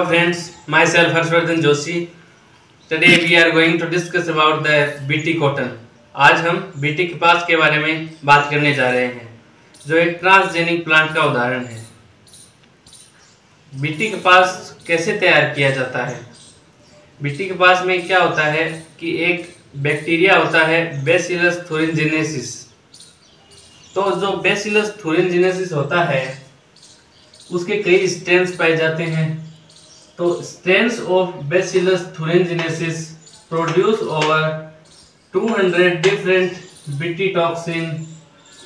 Hello friends, myself Harshvardhan Joshi. Today we are going to discuss about the BT cotton. आज हम BT कपास के बारे में बात करने जा रहे हैं, जो एक ट्रांसजेनिक प्लांट का उदाहरण है। BT कपास कैसे तैयार किया जाता है? BT कपास में क्या होता है कि एक बैक्टीरिया होता है बैसिलस thuringiensis। तो जो बैसिलस thuringiensis होता है उसके कई स्ट्रेन्स पाए जाते हैं। तो strains of bacillus thuringiensis produce over 200 different BT toxin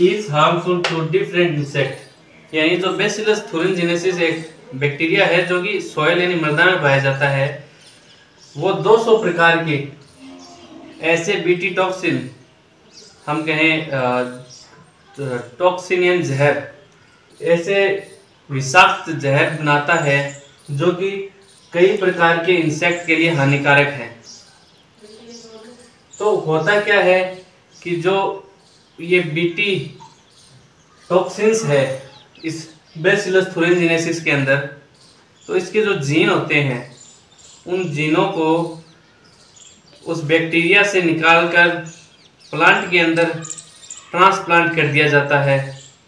is harmful to different insect. यानी जो बैसिलस thuringiensis एक बैक्टीरिया है जो कि सॉइल यानी मृदा में पाया जाता है, वो 200 प्रकार के ऐसे BT टॉक्सिन, हम कहें टॉक्सिन या जहर, ऐसे विषाक्त जहर बनाता है जो कि कई प्रकार के इंसेक्ट के लिए हानिकारक है। तो होता क्या है कि जो ये BT टॉक्सिन्स है इस बैसिलस thuringiensis के अंदर, तो इसके जो जीन होते हैं उन जीनों को उस बैक्टीरिया से निकालकर प्लांट के अंदर ट्रांसप्लांट कर दिया जाता है।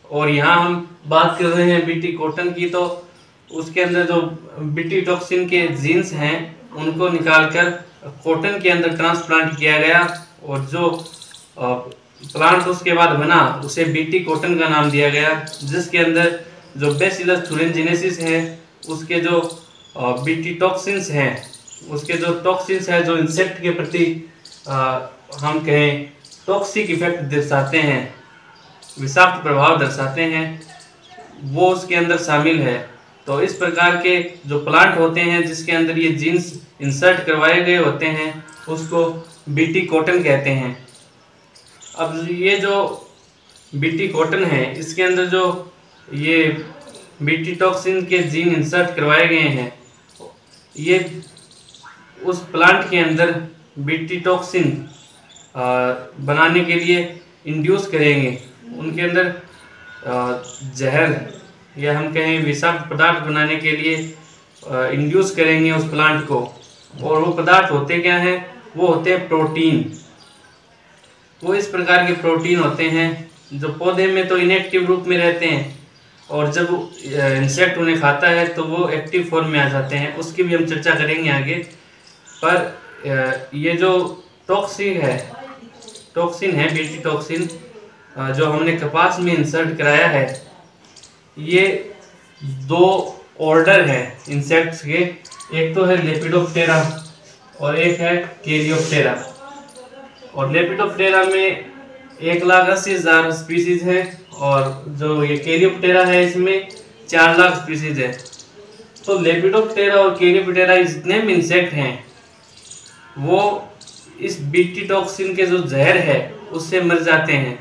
और यहाँ हम बात कर रहे हैं BT कॉटन की, तो उसके अंदर जो BT टॉक्सिन के जीन्स हैं उनको निकालकर कॉटन के अंदर ट्रांसप्लांट किया गया, और जो प्लांट उसके बाद बना उसे BT कॉटन का नाम दिया गया, जिसके अंदर जो बैसिलस thuringiensis है उसके जो BT टॉक्सिन्स हैं, उसके जो टॉक्सिन्स हैं जो इंसेक्ट के प्रति हम कहें टॉक्सिक इफेक्ट दर्शाते हैं, विषाक्त प्रभाव दर्शाते हैं, वो उसके अंदर शामिल है। तो इस प्रकार के जो प्लांट होते हैं जिसके अंदर ये जीन्स इंसर्ट करवाए गए होते हैं उसको BT कॉटन कहते हैं। अब ये जो BT कॉटन है इसके अंदर जो ये BT टॉक्सिन के जीन इंसर्ट करवाए गए हैं, ये उस प्लांट के अंदर BT टॉक्सिन बनाने के लिए इंड्यूस करेंगे, उनके अंदर जहर या हम कहें विषाक्त पदार्थ बनाने के लिए इंड्यूस करेंगे उस प्लांट को। और वो पदार्थ होते क्या हैं? वो होते हैं प्रोटीन। वो इस प्रकार के प्रोटीन होते हैं जो पौधे में तो इनएक्टिव रूप में रहते हैं, और जब इंसेक्ट उन्हें खाता है तो वो एक्टिव फॉर्म में आ जाते हैं। उसकी भी हम चर्चा करेंगे आगे। पर ये जो टॉक्सिन है BT टॉक्सिन जो हमने कपास में इंसर्ट कराया है, ये 2 ऑर्डर है इंसेक्ट्स के। एक तो है लेपिडोप्टेरा और एक है कैलियोप्टेरा। और लेपिडोप्टेरा में 1,80,000 स्पीसीज है, और जो ये कैलियोप्टेरा है इसमें 4 लाख स्पीसीज है। तो लेपिडोप्टेरा और कैलियोप्टेरा जितने भी इंसेक्ट हैं वो इस BT टॉक्सिन के जो जहर है उससे मर जाते हैं।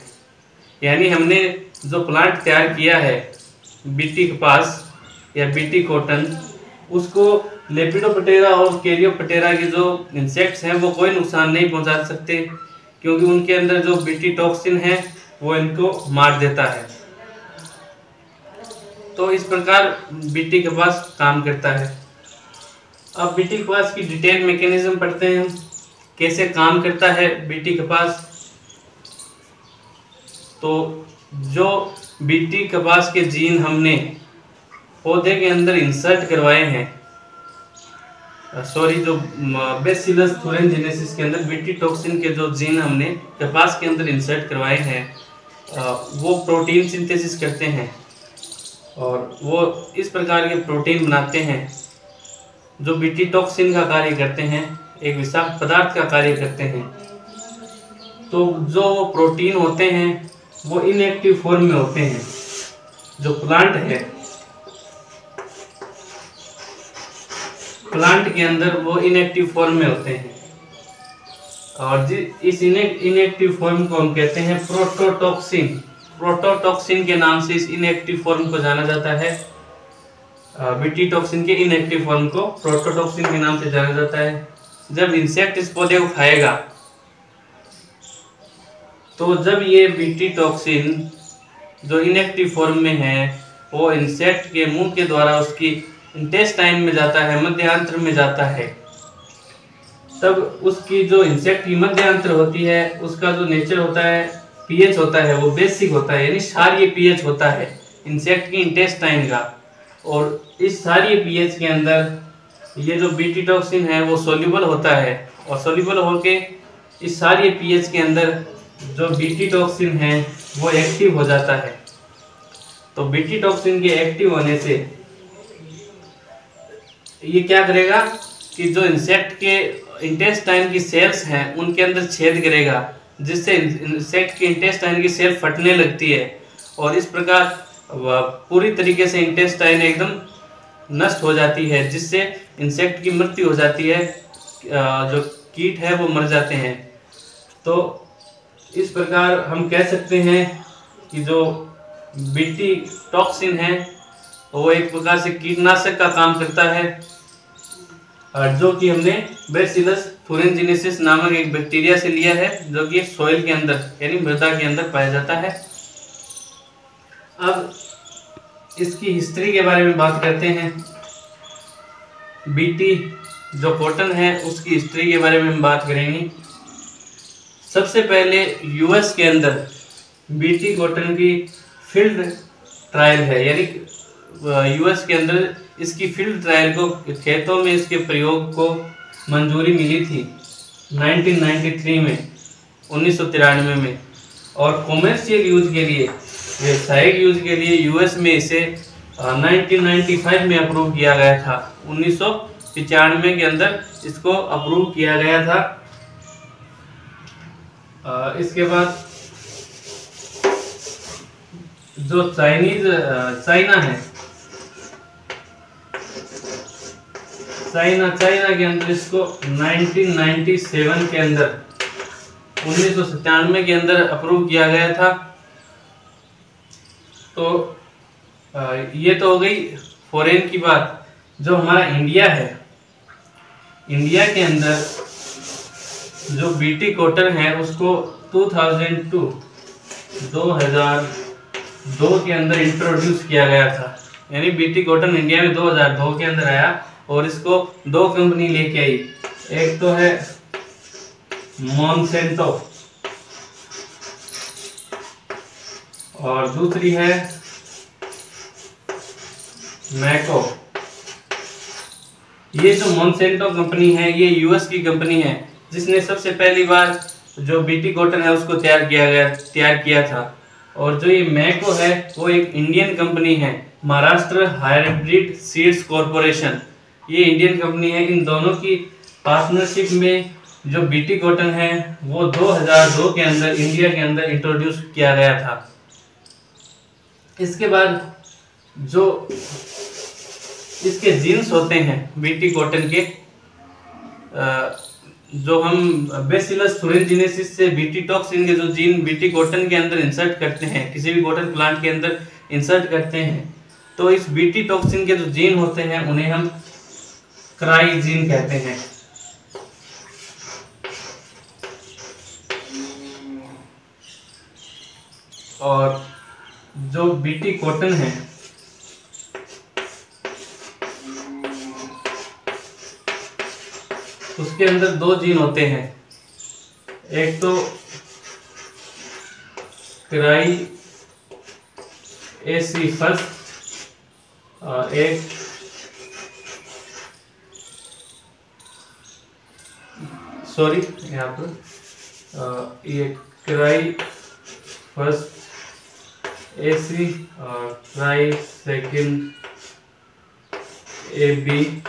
यानी हमने जो प्लांट तैयार किया है BT कपास या BT कॉटन, उसको लेपिडोप्टेरा और कैलियोप्टेरा के जो इंसेक्ट्स हैं वो कोई नुकसान नहीं पहुंचा सकते, क्योंकि उनके अंदर जो BT टॉक्सिन है वो इनको मार देता है। तो इस प्रकार BT कपास काम करता है। अब BT कपास की डिटेल मैकेनिज्म पढ़ते हैं, कैसे काम करता है BT कपास। तो जो BT कपास के जीन हमने पौधे के अंदर इंसर्ट करवाए हैं, जो बैसिलस thuringiensis के अंदर BT टॉक्सिन के जो जीन हमने कपास के अंदर इंसर्ट करवाए हैं, वो प्रोटीन सिंथेसिस करते हैं, और वो इस प्रकार के प्रोटीन बनाते हैं जो BT टॉक्सिन का कार्य करते हैं, एक विषाक्त पदार्थ का कार्य करते हैं। तो जो वो प्रोटीन होते हैं वो इनएक्टिव फॉर्म में होते हैं। जो प्लांट है, प्लांट के अंदर वो इनएक्टिव फॉर्म में होते हैं, और इस इनएक्टिव फॉर्म को हम कहते हैं प्रोटोटॉक्सिन। प्रोटोटॉक्सिन के नाम से इस इनएक्टिव फॉर्म को जाना जाता है। BT टॉक्सिन के इनएक्टिव फॉर्म को प्रोटोटॉक्सिन के नाम से जाना जाता है। जब इंसेक्ट इस पौधे को खाएगा, तो जब ये BT टॉक्सिन जो इनएक्टिव फॉर्म में है वो इंसेक्ट के मुंह के द्वारा उसकी इंटेस्टाइन में जाता है, मध्यांतर में जाता है, तब उसकी जो इंसेक्ट की मध्यांतर होती है उसका जो नेचर होता है, पीएच होता है, वो बेसिक होता है, यानी क्षारीय पीएच होता है इंसेक्ट की इंटेस्टाइन का। और इस क्षारीय पीएच के अंदर ये जो बीटी टॉक्सिन है वो सोल्यूबल होता है, और सोल्यूबल होके इस क्षारीय पीएच के अंदर जो बीटी टॉक्सिन है वो एक्टिव हो जाता है। तो बीटी टॉक्सिन के एक्टिव होने से ये क्या करेगा कि जो इंसेक्ट के इंटेस्टाइन की सेल्स हैं उनके अंदर छेद करेगा, जिससे इंसेक्ट के इंटेस्टाइन की सेल फटने लगती है, और इस प्रकार पूरी तरीके से इंटेस्टाइन एकदम नष्ट हो जाती है, जिससे इंसेक्ट की मृत्यु हो जाती है, जो कीट है वो मर जाते हैं। तो इस प्रकार हम कह सकते हैं कि जो बीटी टॉक्सिन है वो एक प्रकार से कीटनाशक का काम करता है, जो कि हमने बैसिलस थुरिनजिनेसिस नामक एक बैक्टीरिया से लिया है, जो कि सॉइल के अंदर यानी मृदा के अंदर पाया जाता है। अब इसकी हिस्ट्री के बारे में बात करते हैं। बीटी जो कॉटन है उसकी हिस्ट्री के बारे में हम बात करेंगे। सबसे पहले यूएस के अंदर बीटी कॉटन की फील्ड ट्रायल है, यानी यूएस के अंदर इसकी फील्ड ट्रायल को, खेतों में इसके प्रयोग को मंजूरी मिली थी 1993 में, 1993 में, और कॉमर्शियल यूज के लिए, व्यावसायिक यूज के लिए यूएस में इसे 1995 में अप्रूव किया गया था। 1995 के अंदर इसको अप्रूव किया गया था। इसके बाद जो चाइना है, चाइना के अंदर इसको 1997 के अंदर, 1997 के अंदर अप्रूव किया गया था। तो ये तो हो गई फॉरेन की बात। जो हमारा इंडिया है, इंडिया के अंदर जो बीटी कॉटन है उसको 2002 के अंदर इंट्रोड्यूस किया गया था, यानी बीटी कॉटन इंडिया में 2002 के अंदर आया, और इसको दो कंपनी लेके आई। एक तो है मॉन्सेंटो और दूसरी है मैको। ये जो मॉन्सेंटो कंपनी है ये यूएस की कंपनी है, जिसने सबसे पहली बार जो बीटी कॉटन है उसको तैयार किया था। और जो ये मैको है वो एक इंडियन कंपनी है, महाराष्ट्र हाइब्रिड सीड्स कॉरपोरेशन, ये इंडियन कंपनी है। इन दोनों की पार्टनरशिप में जो बीटी कॉटन है वो 2002 के अंदर इंडिया के अंदर इंट्रोड्यूस किया गया था। इसके बाद जो इसके जीन्स होते हैं बीटी कॉटन के, जो हम बैसिलस थुरिनजिनेसिस से बीटी टॉक्सिन के जो जीन बीटी कॉटन के अंदर इंसर्ट करते हैं, किसी भी कॉटन प्लांट के अंदर इंसर्ट करते हैं, तो इस बीटी टॉक्सिन के जो जीन होते हैं उन्हें हम क्राई जीन कहते हैं। और जो बीटी कॉटन है उसके अंदर दो जीन होते हैं, एक तो क्राई एसी फर्स्ट और एक यहाँ पर ये क्राई फर्स्ट एसी और क्राई सेकंड ए बी।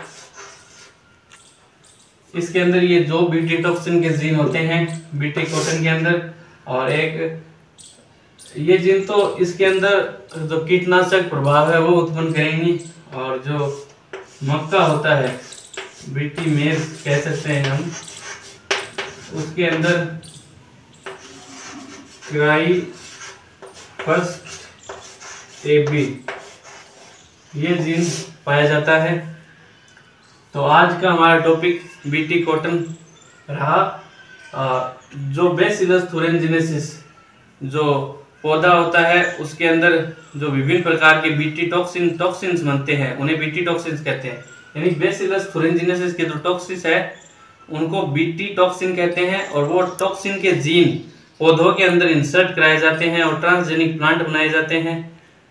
इसके अंदर ये जो बीटी टॉक्सिन के जीन होते हैं बीटी कॉटन के अंदर, और एक ये जीन तो इसके अंदर जो कीटनाशक प्रभाव है वो उत्पन्न करेंगी। और जो मक्का होता है बीटी मेज कह सकते हैं हम, उसके अंदर क्राई फर्स्ट ए बी ये जीन पाया जाता है। तो आज का हमारा टॉपिक बीटी कॉटन रहा। जो बैसिलस थुरिनजिनेसिस जो पौधा होता है उसके अंदर जो विभिन्न प्रकार के बीटी टॉक्सिन्स बनते हैं उन्हें बीटी टॉक्सिन्स कहते हैं। यानी बैसिलस थुरिनजिनेसिस के जो टॉक्सिस है उनको बीटी टॉक्सिन कहते हैं और वो टॉक्सिन के जीन पौधों के अंदर इंसर्ट कराए जाते हैं और ट्रांसजेनिक प्लांट बनाए जाते हैं।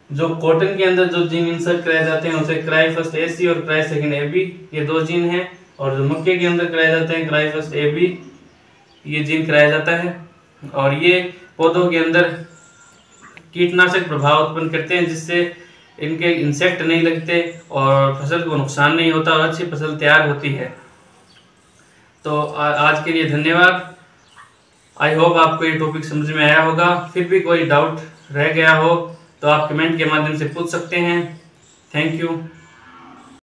जो कॉटन के अंदर जो जीन इंसर्ट कराए जाते हैं उसे क्राई फर्स्ट AC और क्राई सेकंड AB, ये 2 जीन हैं। और जो मक्के के अंदर कराए जाते हैं क्राई फर्स्ट AB, ये जीन कराया जाता है। और ये पौधों के अंदर कीटनाशक प्रभाव उत्पन्न करते हैं जिससे इनके इंसेक्ट नहीं लगते और फसल को नुकसान नहीं होता और अच्छी फसल तैयार होती है। तो आज के लिए धन्यवाद। आई होप आपको ये टॉपिक समझ में आया होगा। फिर भी कोई डाउट रह गया हो तो आप कमेंट के माध्यम से पूछ सकते हैं। Thank you.